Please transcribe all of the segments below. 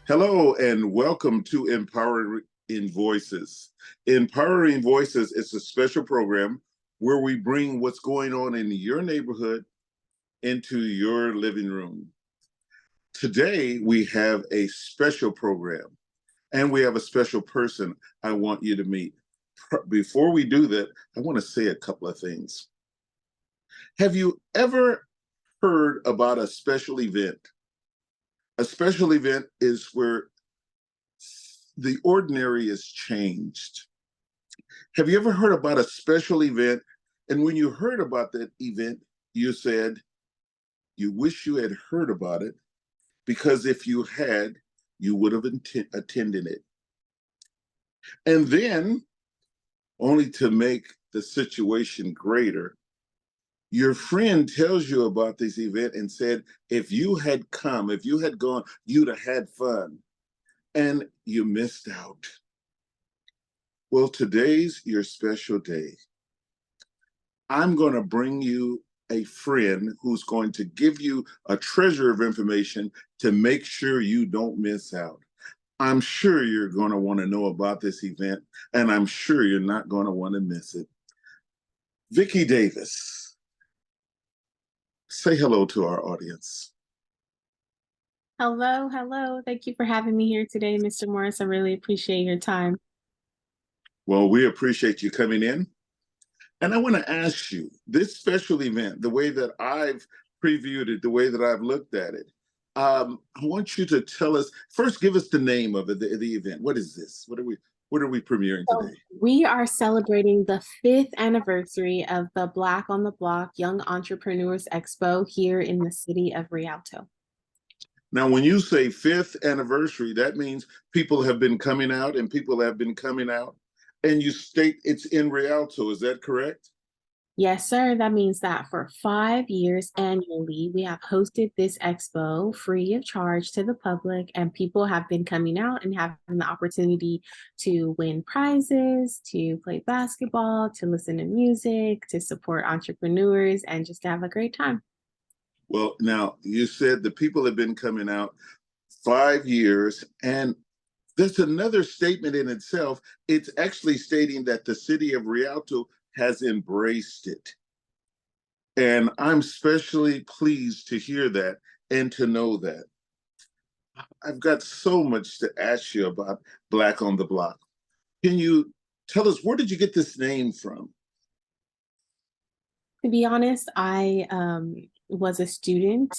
Hello and welcome to Empowering Voices. Empowering Voices is a special program where we bring what's going on in your neighborhood into your living room. Today, we have a special program and we have a special person I want you to meet. Before we do that, I want to say a couple of things. Have you ever heard about a special event? A special event is where the ordinary is changed. Have you ever heard about a special event? And when you heard about that event, you said you wish you had heard about it because if you had, you would have attended it. And then, only to make the situation greater, your friend tells you about this event and said, if you had come, if you had gone, you'd have had fun. And you missed out. Well, today's your special day. I'm going to bring you a friend who's going to give you a treasure of information to make sure you don't miss out. I'm sure you're going to want to know about this event, and I'm sure you're not going to want to miss it. Vickie Davis, say hello to our audience. Hello, hello. Thank you for having me here today, Mr. Morris. I really appreciate your time. Well, we appreciate you coming in. And I want to ask you, this special event, the way that I've previewed it, the way that I've looked at it, I want you to tell us, first give us the name of it, the event. What is this? What are we premiering So today? we are celebrating the 5th anniversary of the Block on the Block Young Entrepreneurs Expo here in the city of Rialto. Now, when you say 5th anniversary, that means people have been coming out and people have been coming out, and you state it's in Rialto. Is that correct? Yes, sir. That means that for 5 years annually, we have hosted this expo free of charge to the public, and people have been coming out and having the opportunity to win prizes, to play basketball, to listen to music, to support entrepreneurs, and just to have a great time. Well, now you said the people have been coming out 5 years, and there's another statement in itself. It's actually stating that the city of Rialto has embraced it. And I'm especially pleased to hear that and to know that. I've got so much to ask you about Black on the Block. Can you tell us, where did you get this name from? To be honest, I was a student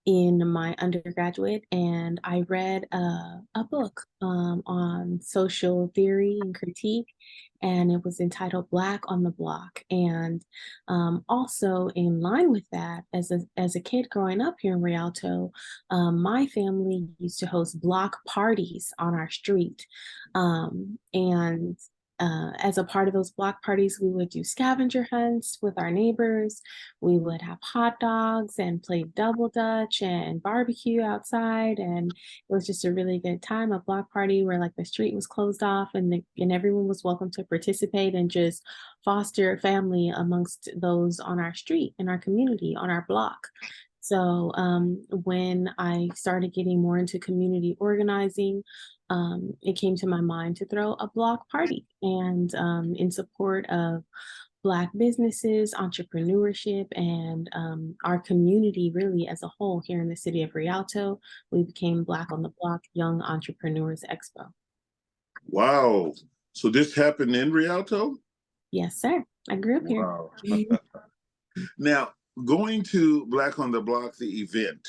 in my undergraduate, and I read a book on social theory and critique, and it was entitled Black on the Block. And also in line with that, as a kid growing up here in Rialto, my family used to host block parties on our street. And as a part of those block parties, we would do scavenger hunts with our neighbors. We would have hot dogs and play double dutch and barbecue outside. And it was just a really good time, a block party where like the street was closed off, and everyone was welcome to participate and just foster family amongst those on our street, in our community, on our block. So when I started getting more into community organizing, it came to my mind to throw a block party, and in support of Black businesses, entrepreneurship, and our community really as a whole here in the city of Rialto, we became Black on the Block Young Entrepreneurs Expo. Wow. So this happened in Rialto? Yes, sir. I grew up here. Wow. Now, going to Black on the Block, the event,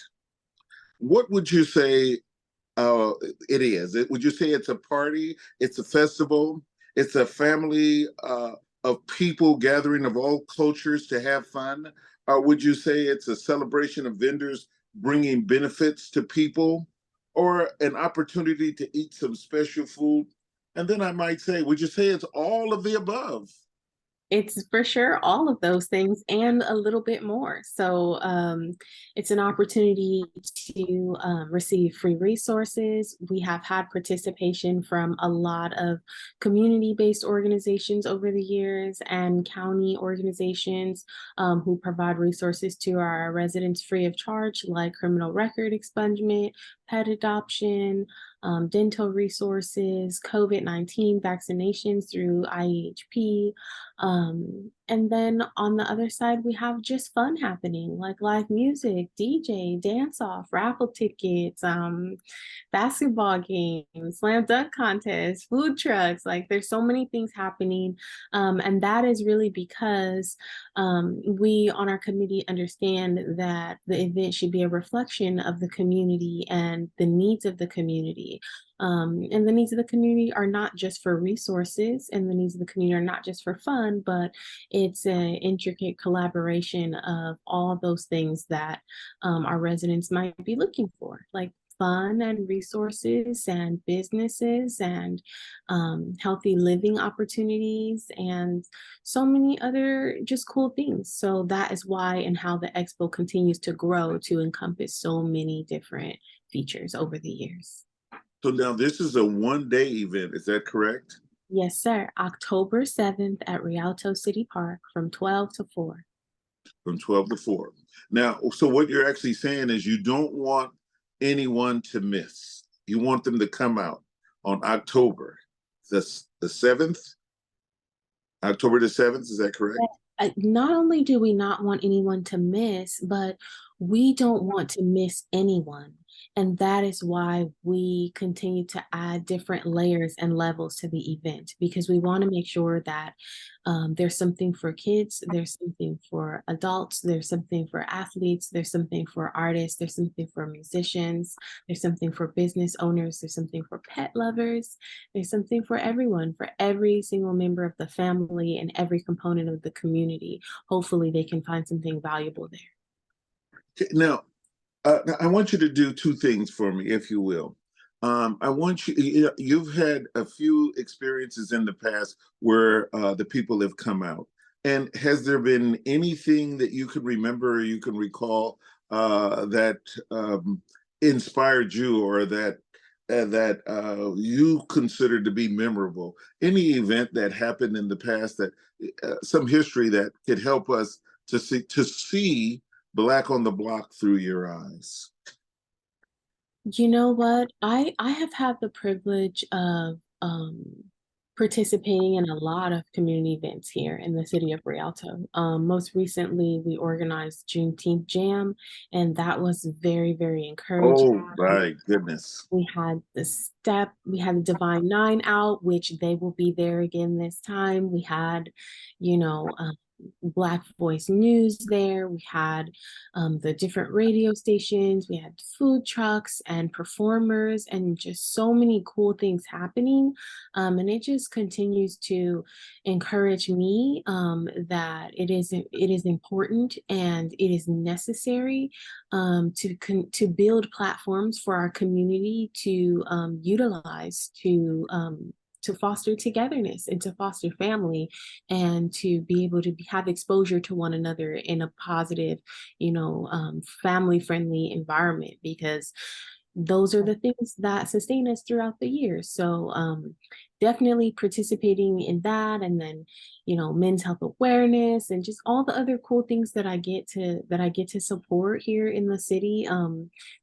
what would you say it is? Would you say it's a party? It's a festival? It's a family of people gathering of all cultures to have fun? Or would you say it's a celebration of vendors bringing benefits to people? Or an opportunity to eat some special food? And then I might say, would you say it's all of the above? It's for sure all of those things and a little bit more. So it's an opportunity to receive free resources. We have had participation from a lot of community-based organizations over the years and county organizations who provide resources to our residents free of charge, like criminal record expungement, pet adoption, dental resources, COVID-19 vaccinations through IEHP. And then on the other side, we have just fun happening, like live music, DJ, dance off, raffle tickets, basketball games, slam dunk contests, food trucks. Like there's so many things happening. And that is really because we on our committee understand that the event should be a reflection of the community and the needs of the community. And the needs of the community are not just for resources, and the needs of the community are not just for fun, but it's an intricate collaboration of all those things that our residents might be looking for, like fun and resources and businesses and healthy living opportunities and so many other just cool things. So that is why and how the expo continues to grow to encompass so many different features over the years. So now this is a one-day event, is that correct? Yes, sir. October 7th at Rialto City Park from 12 to 4. From 12 to 4. Now, so what you're actually saying is you don't want anyone to miss. You want them to come out on October the 7th, October the 7th, is that correct? Not only do we not want anyone to miss, but we don't want to miss anyone. And that is why we continue to add different layers and levels to the event, because we want to make sure that there's something for kids, there's something for adults, there's something for athletes, there's something for artists, there's something for musicians, there's something for business owners, there's something for pet lovers, there's something for everyone, for every single member of the family and every component of the community. Hopefully they can find something valuable there. Now, I want you to do two things for me, if you will. I want you, you've had a few experiences in the past where the people have come out. And has there been anything that you can remember or you can recall that inspired you or that you consider to be memorable? Any event that happened in the past that some history that could help us to see Black on the Block through your eyes? You know what? I have had the privilege of participating in a lot of community events here in the city of Rialto. Most recently, we organized Juneteenth Jam, and that was very, very encouraging. Oh my goodness. We had the Divine Nine out, which they will be there again this time. We had, you know, Black Voice News there. We had the different radio stations. We had food trucks and performers and just so many cool things happening. And it just continues to encourage me that it is important and it is necessary to build platforms for our community to utilize to foster togetherness and to foster family and to be able to have exposure to one another in a positive, family friendly environment, because those are the things that sustain us throughout the year. So definitely participating in that, and then men's health awareness and just all the other cool things that I get to support here in the city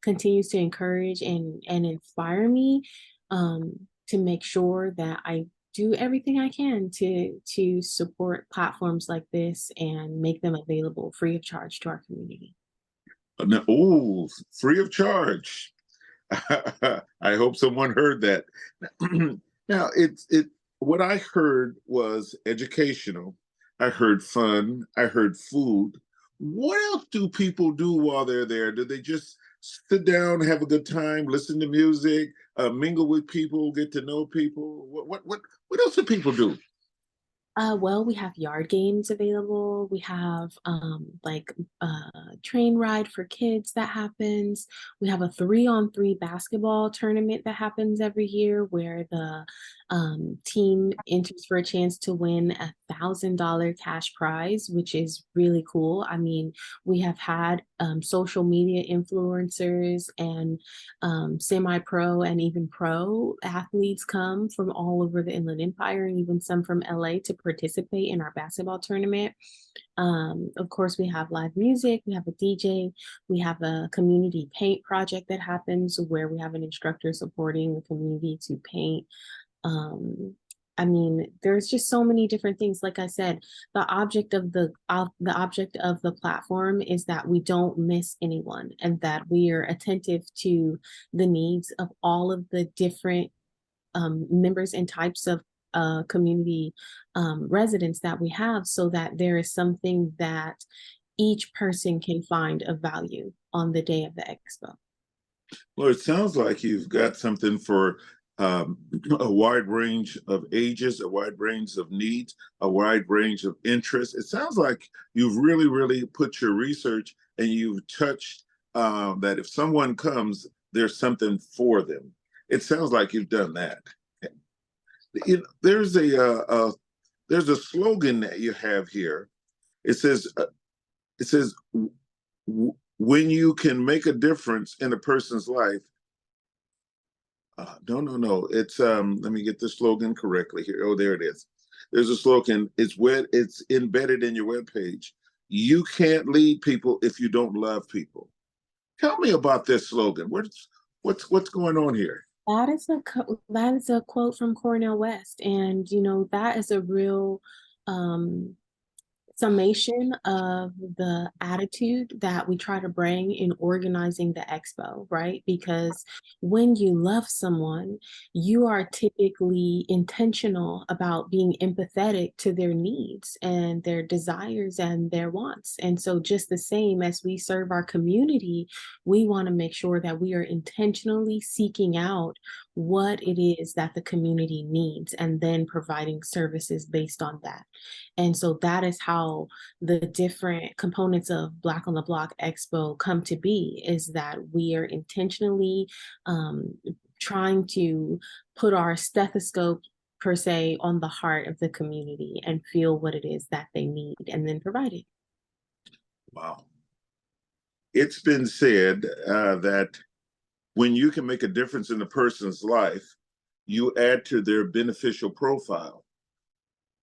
continues to encourage and inspire me to make sure that I do everything I can to support platforms like this and make them available free of charge to our community. Oh, free of charge. I hope someone heard that. Now, what I heard was educational. I heard fun. I heard food. What else do people do while they're there? Do they just sit down, have a good time, listen to music, mingle with people, get to know people? What else do people do? Well, we have yard games available. We have like train ride for kids that happens. We have a 3-on-3 basketball tournament that happens every year where the team enters for a chance to win $1,000 cash prize, which is really cool. I mean, we have had social media influencers and semi-pro and even pro athletes come from all over the Inland Empire and even some from LA to participate in our basketball tournament. Of course, we have live music, we have a DJ, we have a community paint project that happens where we have an instructor supporting the community to paint. Um, I mean, there's just so many different things. Like I said, the object of the platform is that we don't miss anyone and that we are attentive to the needs of all of the different members and types of community residents that we have, so that there is something that each person can find of value on the day of the expo. Well, it sounds like you've got something for um, a wide range of ages, a wide range of needs, a wide range of interests. It sounds like you've really, really put your research and you've touched that if someone comes, there's something for them. It sounds like you've done that. You know, there's a slogan that you have here. It says it says when you can make a difference in a person's life. No. It's let me get the slogan correctly here. Oh, there it is. There's a slogan. It's embedded in your webpage. You can't lead people if you don't love people. Tell me about this slogan. What's going on here? That is a quote from Cornell West, and you know that is a real um, summation of the attitude that we try to bring in organizing the expo, right? Because when you love someone, you are typically intentional about being empathetic to their needs and their desires and their wants. And so, just the same as we serve our community, we want to make sure that we are intentionally seeking out what it is that the community needs and then providing services based on that. And so that is how the different components of Black on the Block Expo come to be, is that we are intentionally trying to put our stethoscope per se on the heart of the community and feel what it is that they need and then provide it. Wow. It's been said that when you can make a difference in a person's life, you add to their beneficial profile.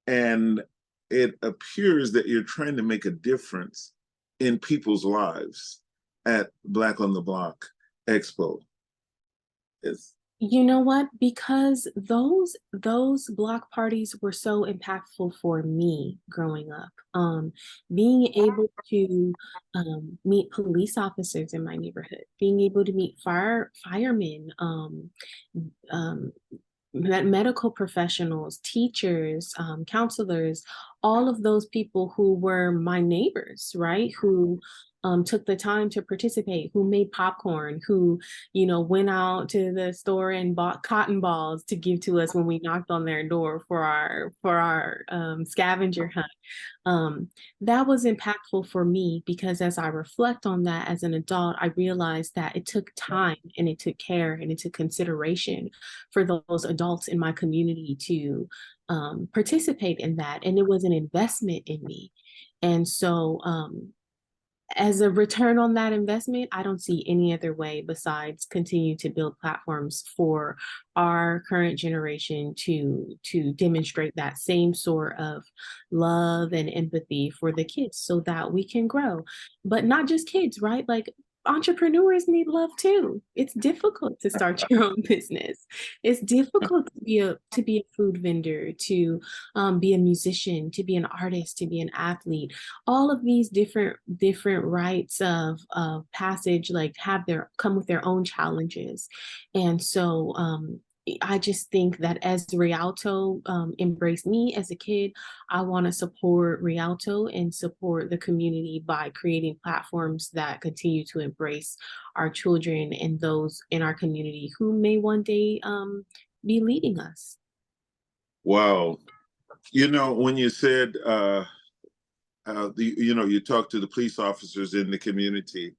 And it appears that you're trying to make a difference in people's lives at Black on the Block Expo. It's, You know what? Because those block parties were so impactful for me growing up. Being able to meet police officers in my neighborhood, being able to meet firemen, um, medical professionals, teachers, counselors, all of those people who were my neighbors, right? Who took the time to participate, who made popcorn, who, you know, went out to the store and bought cotton balls to give to us when we knocked on their door for our scavenger hunt. Um, that was impactful for me because as I reflect on that as an adult, I realized that it took time and it took care and it took consideration for those adults in my community to participate in that. And it was an investment in me. And so, as a return on that investment, I don't see any other way besides continue to build platforms for our current generation to demonstrate that same sort of love and empathy for the kids so that we can grow. But not just kids, right? Like entrepreneurs need love too. It's difficult to start your own business. It's difficult to be a food vendor, to be a musician, to be an artist, to be an athlete. All of these different rites of passage like have their come with their own challenges. And so I just think that as Rialto embraced me as a kid, I want to support Rialto and support the community by creating platforms that continue to embrace our children and those in our community who may one day be leading us. wow. You know, when you said, you talk to the police officers in the community,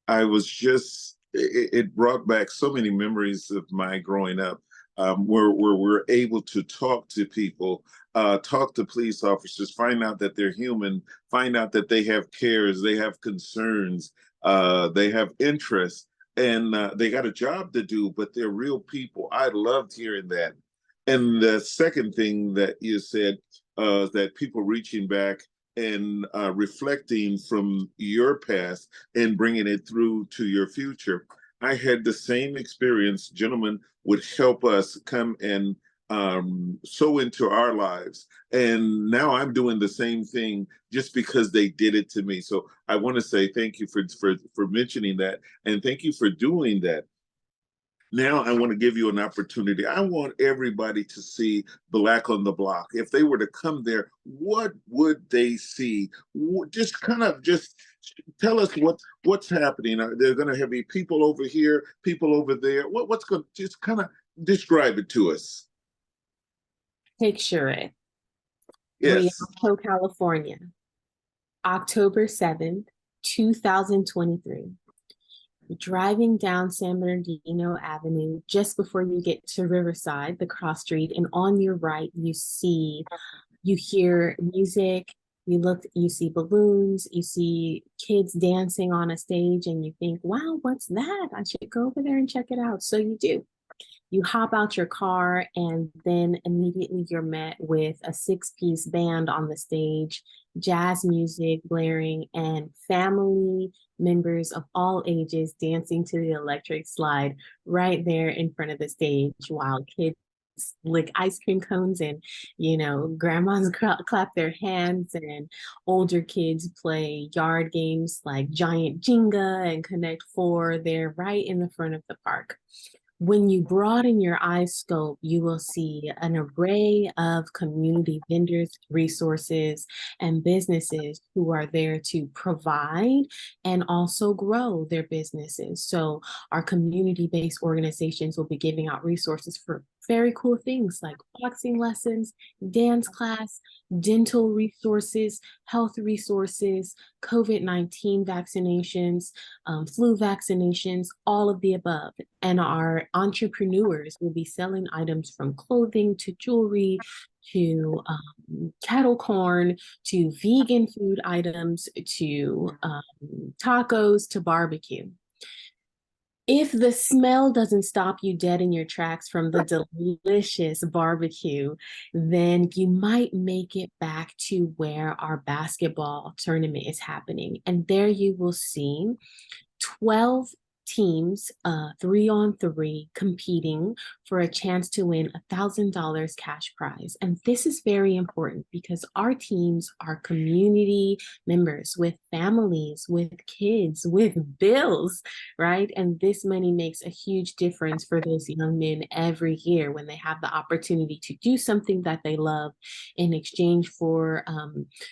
I was just, it brought back so many memories of my growing up, where we're able to talk to people, talk to police officers, find out that they're human, find out that they have cares, they have concerns, they have interests, and they got a job to do, but they're real people. I loved hearing that. And the second thing that you said, that people reaching back and reflecting from your past and bringing it through to your future. I had the same experience. Gentlemen would help us come and sow into our lives. And now I'm doing the same thing just because they did it to me. So I want to say thank you for mentioning that. And thank you for doing that. Now I want to give you an opportunity. I want everybody to see Black on the Block. If they were to come there, what would they see? Just tell us what's happening. Are there going to be people over here, people over there? What's going to just kind of describe it to us? Picture it. Yes. Rialto, California, October 7th, 2023. Driving down San Bernardino Avenue just before you get to Riverside, the cross street, and on your right, you hear music, you see balloons, you see kids dancing on a stage, and you think, wow, what's that? I should go over there and check it out. So you do. You hop out your car, and then immediately you're met with a six-piece band on the stage, jazz music blaring, and family members of all ages dancing to the electric slide right there in front of the stage while kids lick ice cream cones, and grandmas clap their hands, and older kids play yard games like giant Jenga and Connect Four. They're right in the front of the park. When you broaden your eye scope, you will see an array of community vendors, resources, and businesses who are there to provide and also grow their businesses. So our community-based organizations will be giving out resources for very cool things like boxing lessons, dance class, dental resources, health resources, COVID-19 vaccinations, flu vaccinations, all of the above. And our entrepreneurs will be selling items from clothing to jewelry to kettle corn to vegan food items to tacos to barbecue. If the smell doesn't stop you dead in your tracks from the delicious barbecue, then you might make it back to where our basketball tournament is happening. And there you will see 12 teams, 3-on-3, competing for a chance to win $1,000 cash prize. And this is very important because our teams are community members with families, with kids, with bills, right? And this money makes a huge difference for those young men every year when they have the opportunity to do something that they love in exchange for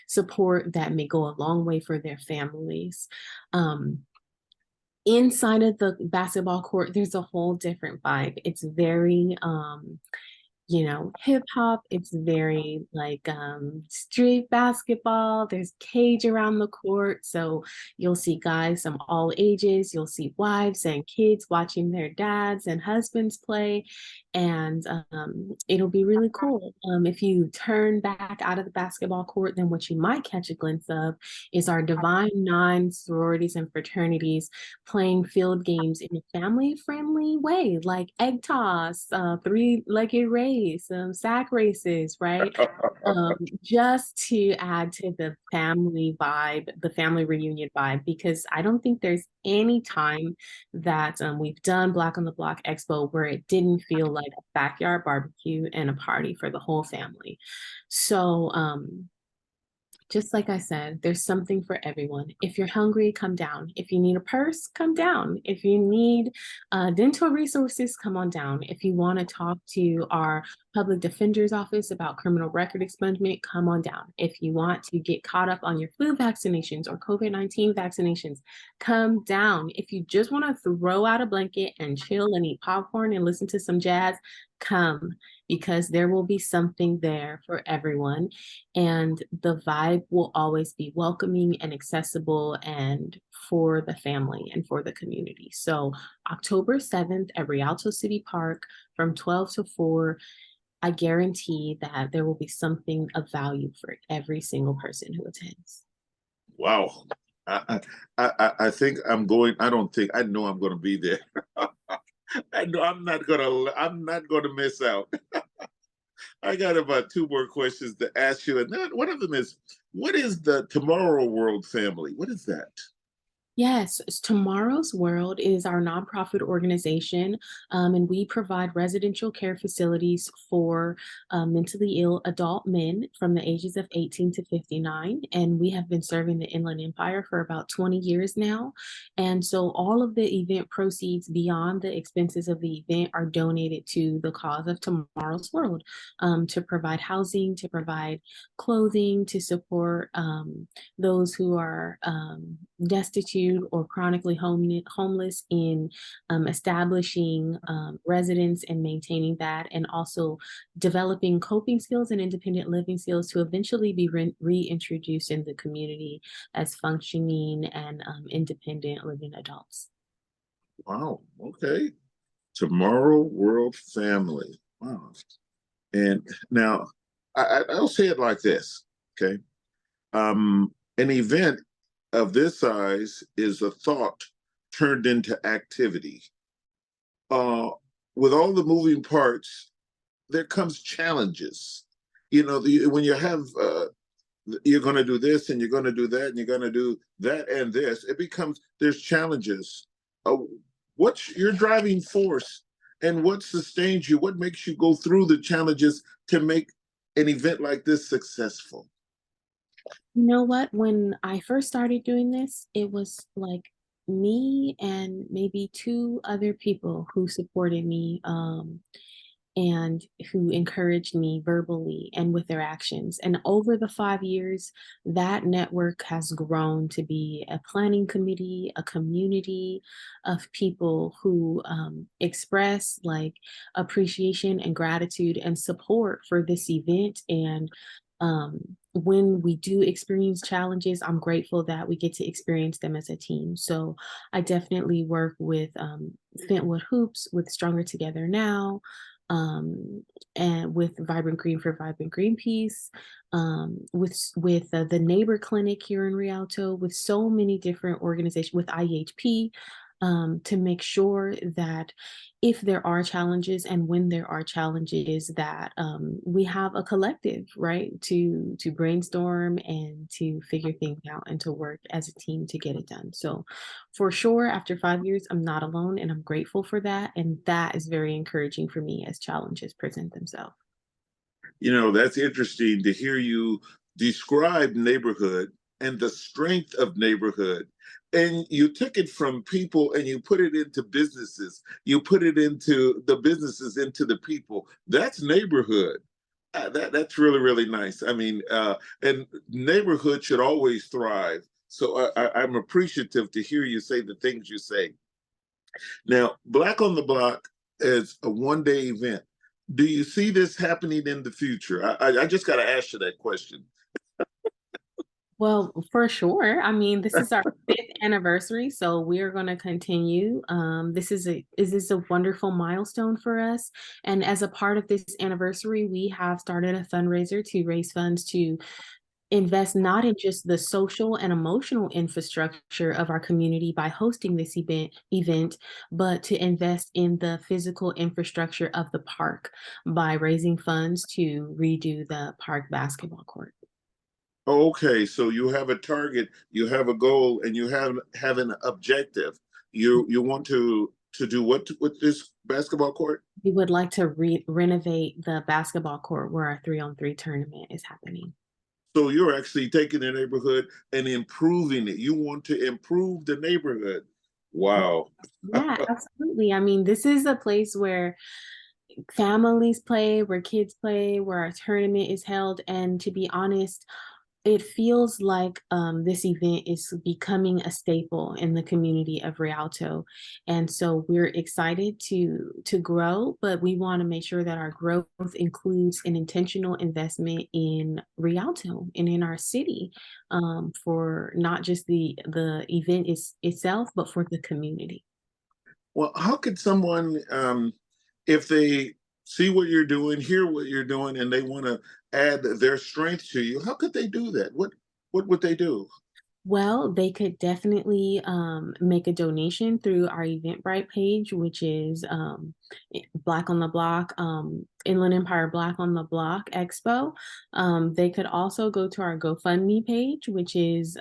support that may go a long way for their families. Inside of the basketball court, there's a whole different vibe. It's very hip hop. It's very like street basketball. There's cage around the court. So you'll see guys from all ages. You'll see wives and kids watching their dads and husbands play. And it'll be really cool. If you turn back out of the basketball court, then what you might catch a glimpse of is our Divine Nine sororities and fraternities playing field games in a family-friendly way, like egg toss, three-legged race, sack races, right? Just to add to the family vibe, the family reunion vibe, because I don't think there's any time that we've done Black on the Block Expo where it didn't feel like a backyard barbecue and a party for the whole family. So just like I said, there's something for everyone. If you're hungry, come down. If you need a purse, come down. If you need dental resources, come on down. If you want to talk to our public defender's office about criminal record expungement, come on down. If you want to get caught up on your flu vaccinations or COVID-19 vaccinations, come down. If you just want to throw out a blanket and chill and eat popcorn and listen to some jazz, come, because there will be something there for everyone, and the vibe will always be welcoming and accessible and for the family and for the community. So October 7th at Rialto City Park from 12 to 4, I guarantee that there will be something of value for every single person who attends. Wow. I think I'm going. I don't think I know I'm going to be there. I know I'm not gonna miss out. I got about two more questions to ask you, and then one of them is, what is the Tomorrow World Family? What is that? Yes, Tomorrow's World is our nonprofit organization, and we provide residential care facilities for mentally ill adult men from the ages of 18 to 59. And we have been serving the Inland Empire for about 20 years now. And so all of the event proceeds beyond the expenses of the event are donated to the cause of Tomorrow's World, to provide housing, to provide clothing, to support those who are destitute or chronically homeless, in establishing residence and maintaining that, and also developing coping skills and independent living skills to eventually be reintroduced in the community as functioning and independent living adults. Wow. Okay. Tomorrow World Family. Wow. And now I'll say it like this. Okay. An event of this size is a thought turned into activity. Uh, with all the moving parts, there comes challenges. When you have you're going to do this and you're going to do that and you're going to do that and this, it becomes there's challenges. Uh, what's your driving force, and what sustains you? What makes you go through the challenges to make an event like this successful? You know what? When I first started doing this, it was like me and maybe two other people who supported me, and who encouraged me verbally and with their actions. And over the 5 years, that network has grown to be a planning committee, a community of people who express like appreciation and gratitude and support for this event. And when we do experience challenges, I'm grateful that we get to experience them as a team. So I definitely work with Fentwood Hoops, with Stronger Together Now, um, and with Vibrant Green for Vibrant Greenpeace, with the Neighbor Clinic here in Rialto, with so many different organizations, with IHP, to make sure that if there are challenges and when there are challenges, that we have a collective, right, to brainstorm and to figure things out and to work as a team to get it done. So for sure, after 5 years, I'm not alone, and I'm grateful for that. And that is very encouraging for me as challenges present themselves. That's interesting to hear you describe neighborhood and the strength of neighborhood. And you took it from people and you put it into businesses. You put it into the businesses, into the people. That's neighborhood. That's really, really nice. I mean, and neighborhood should always thrive. So I'm appreciative to hear you say the things you say. Now, Black on the Block is a one-day event. Do you see this happening in the future? I just got to ask you that question. Well, for sure. I mean, this is our fifth anniversary, so we're going to continue. This is a wonderful milestone for us, and as a part of this anniversary, we have started a fundraiser to raise funds to invest not in just the social and emotional infrastructure of our community by hosting this event, but to invest in the physical infrastructure of the park by raising funds to redo the park basketball court. Okay, so you have a target, you have a goal, and you have an objective. You want to do what with this basketball court? We would like to renovate the basketball court where our 3-on-3 tournament is happening. So you're actually taking the neighborhood and improving it. You want to improve the neighborhood. Wow. Yeah, absolutely. I mean, this is a place where families play, where kids play, where our tournament is held. And to be honest, it feels like this event is becoming a staple in the community of Rialto, and so we're excited to grow, but we want to make sure that our growth includes an intentional investment in Rialto and in our city, for not just the event itself, but for the community. Well, how could someone, if they see what you're doing, hear what you're doing, and they want to add their strength to you, how could they do that? What would they do? Well, they could definitely make a donation through our Eventbrite page, which is Black on the Block, Inland Empire Black on the Block Expo. They could also go to our GoFundMe page, which is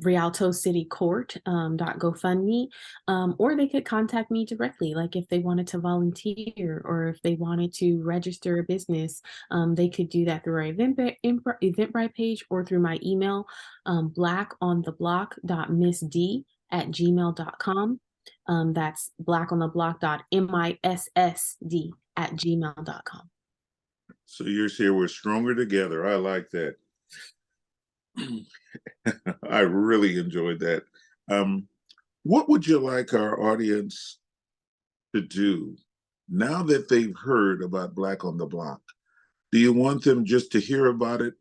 Rialto City Court .gofundme, or they could contact me directly, like if they wanted to volunteer or if they wanted to register a business. They could do that through our Eventbrite page or through my email, blackontheblock.missd@gmail.com. That's blackontheblock.missd@gmail.com. So you're here, we're stronger together. I like that. I really enjoyed that. Um, what would you like our audience to do now that they've heard about Black on the Block? Do you want them just to hear about it?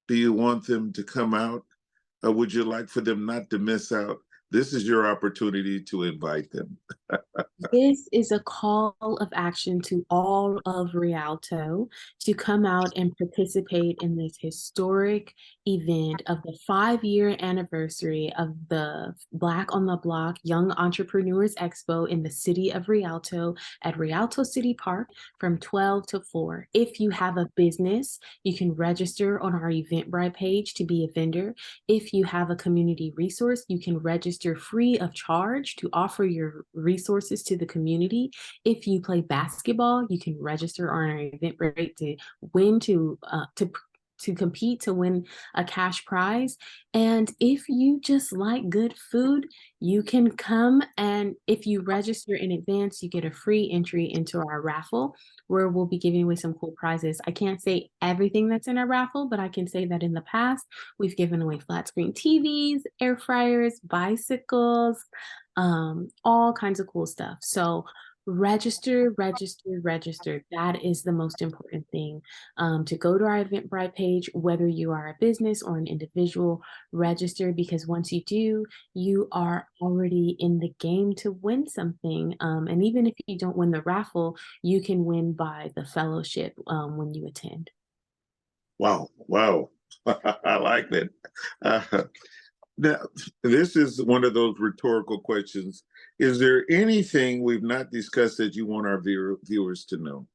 Do you want them to come out? Or would you like for them not to miss out? This is your opportunity to invite them. This is a call of action to all of Rialto to come out and participate in this historic event of the 5-year anniversary of the Black on the Block Young Entrepreneurs Expo in the city of Rialto at Rialto City Park from 12 to 4. If you have a business, you can register on our Eventbrite page to be a vendor. If you have a community resource, you can register free of charge to offer your resources to the community. If you play basketball, you can register on our Eventbrite to win to compete to win a cash prize. And if you just like good food, you can come, and if you register in advance, you get a free entry into our raffle where we'll be giving away some cool prizes. I can't say everything that's in our raffle, but I can say that in the past, we've given away flat screen TVs, air fryers, bicycles, all kinds of cool stuff. So register, register, register. That is the most important thing. To go to our Eventbrite page, whether you are a business or an individual, register, because once you do, you are already in the game to win something. And even if you don't win the raffle, you can win by the fellowship when you attend. Wow, wow. I like that. Uh, Now, this is one of those rhetorical questions. Is there anything we've not discussed that you want our viewers to know?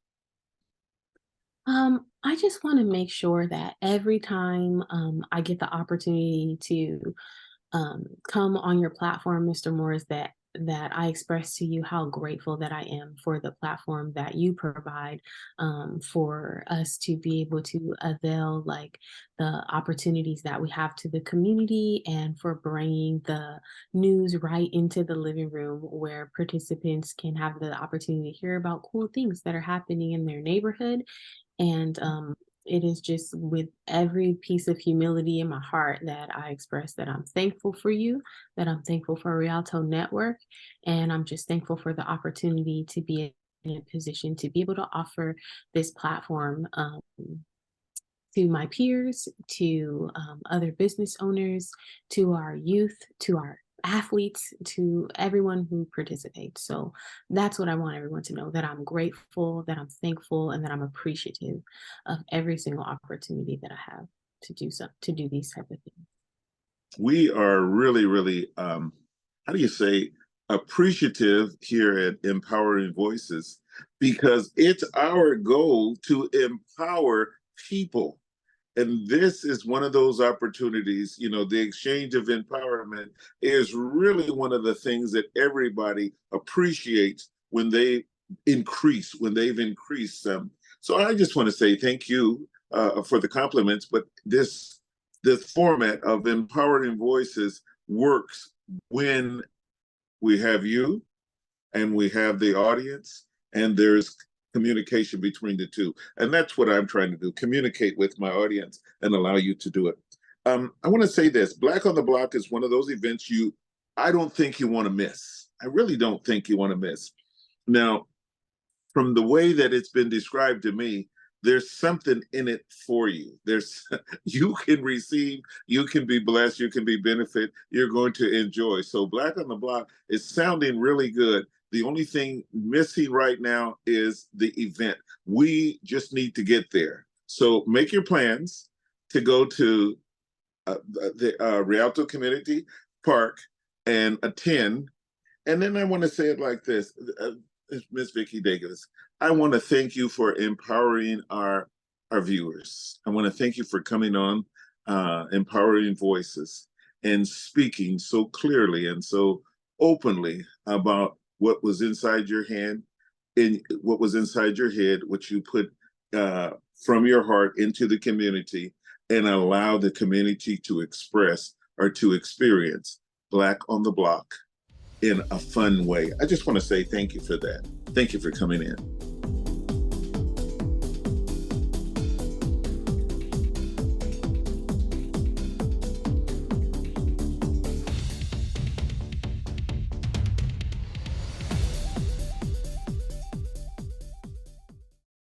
I just want to make sure that every time I get the opportunity to come on your platform, Mr. Morris, that I express to you how grateful that I am for the platform that you provide, for us to be able to avail like the opportunities that we have to the community, and for bringing the news right into the living room where participants can have the opportunity to hear about cool things that are happening in their neighborhood. And it is just with every piece of humility in my heart that I express that I'm thankful for you, that I'm thankful for Rialto Network, and I'm just thankful for the opportunity to be in a position to be able to offer this platform to my peers, to other business owners, to our youth, to our athletes, to everyone who participates. So that's what I want everyone to know, that I'm grateful, that I'm thankful, and that I'm appreciative of every single opportunity that I have to do these type of things. We are really, really, how do you say, appreciative here at Empowering Voices, because it's our goal to empower people. And this is one of those opportunities. The exchange of empowerment is really one of the things that everybody appreciates when when they've increased them. So I just want to say thank you for the compliments, but this format of Empowering Voices works when we have you and we have the audience, and there's communication between the two. And that's what I'm trying to do, communicate with my audience and allow you to do it. I want to say this, Black on the Block is one of those events I don't think you want to miss. I really don't think you want to miss. Now, from the way that it's been described to me, there's something in it for you. You can receive, you can be blessed, you can be benefit, you're going to enjoy. So Black on the Block is sounding really good. The only thing missing right now is the event. We just need to get there. So make your plans to go to the Rialto Community Park and attend. And then I want to say it like this, Ms. Vickie Davis, I want to thank you for empowering our viewers. I want to thank you for coming on Empowering Voices and speaking so clearly and so openly about what was inside your hand, and what was inside your head, what you put from your heart into the community, and allow the community to express or to experience Black on the Block in a fun way. I just want to say thank you for that. Thank you for coming in.